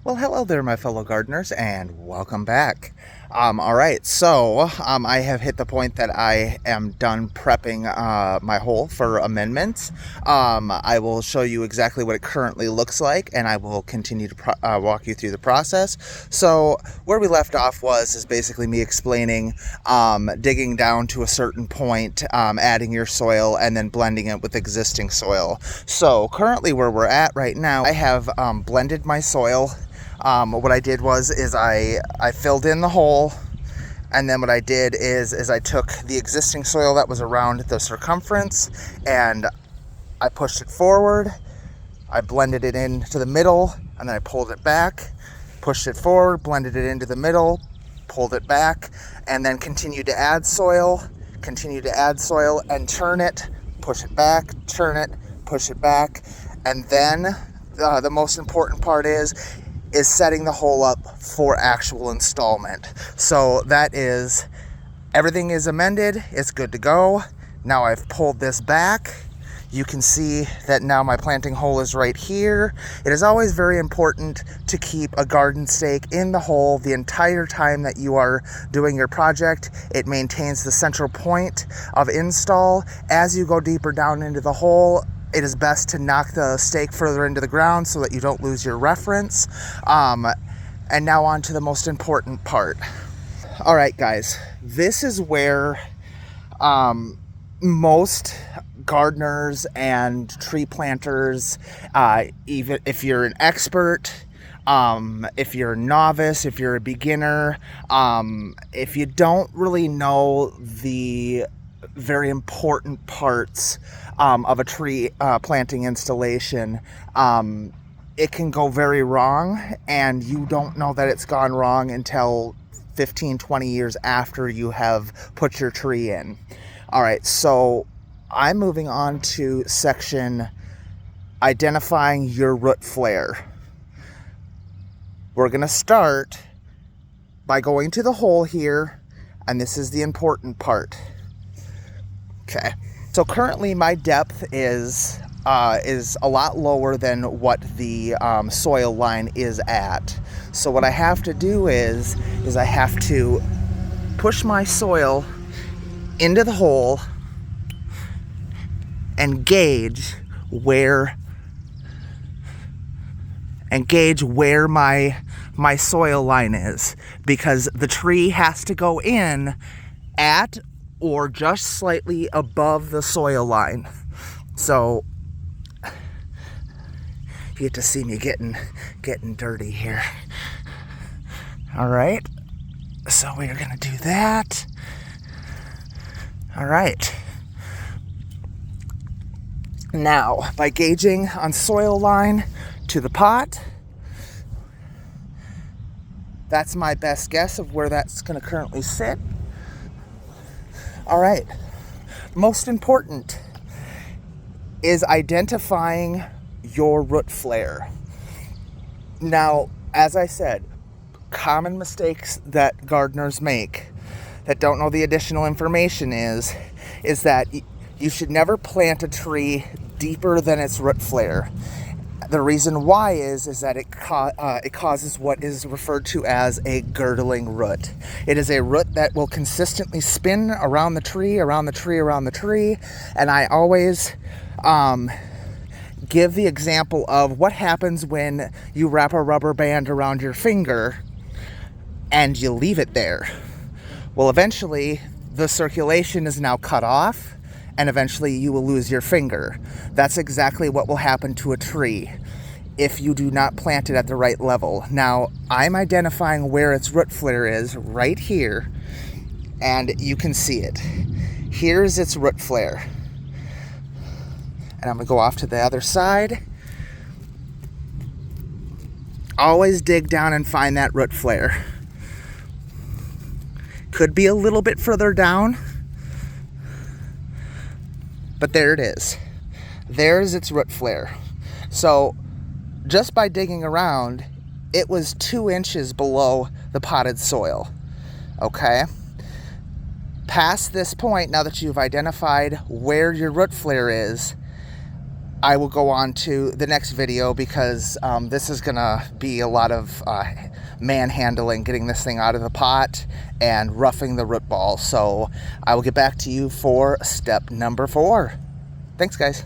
Well, hello there, my fellow gardeners, and welcome back. All right, so I have hit the point that I am done prepping my hole for amendments. I will show you exactly what it currently looks like, and I will continue to walk you through the process. So where we left off is basically me explaining digging down to a certain point, adding your soil, and then blending it with existing soil. So currently where we're at right now, I have blended my soil. What I did is I filled in the hole, and then what I did is I took the existing soil that was around the circumference and I pushed it forward. I blended it into the middle, and then I pulled it back, pushed it forward, blended it into the middle, pulled it back, and then continued to add soil, and turn it, push it back, turn it, push it back. And then the most important part is setting the hole up for actual installment. So that is, everything is amended, it's good to go. Now I've pulled this back. You can see that now my planting hole is right here. It is always very important to keep a garden stake in the hole the entire time that you are doing your project. It maintains the central point of install. As you go deeper down into the hole, it is best to knock the stake further into the ground so that you don't lose your reference. And now on to the most important part. All right, guys, this is where most gardeners and tree planters, even if you're an expert, if you're a novice, if you're a beginner, if you don't really know the very important parts of a tree planting installation, it can go very wrong, and you don't know that it's gone wrong until 15-20 years after you have put your tree in. All right, so I'm moving on to section identifying your root flare. We're going to start by going to the hole here, and this is the important part. Okay, so currently my depth is a lot lower than what the soil line is at. So what I have to do is I have to push my soil into the hole and gauge where my soil line is, because the tree has to go in at or just slightly above the soil line. So you get to see me getting dirty here. All right, so we're gonna do that. All right. Now, by gauging on soil line to the pot, that's my best guess of where that's gonna currently sit. All right, most important is identifying your root flare. Now, as I said, common mistakes that gardeners make that don't know the additional information is that you should never plant a tree deeper than its root flare. The reason why is that it causes what is referred to as a girdling root. It is a root that will consistently spin around the tree, and I always give the example of what happens when you wrap a rubber band around your finger and you leave it there. Well, eventually the circulation is now cut off, and eventually you will lose your finger. That's exactly what will happen to a tree if you do not plant it at the right level. Now, I'm identifying where its root flare is right here, and you can see it. Here's its root flare. And I'm gonna go off to the other side. Always dig down and find that root flare. Could be a little bit further down, but there it is. There's its root flare. So just by digging around, it was 2 inches below the potted soil. Okay? Past this point, now that you've identified where your root flare is, I will go on to the next video because this is gonna be a lot of manhandling, getting this thing out of the pot and roughing the root ball. So I will get back to you for step number 4. Thanks, guys.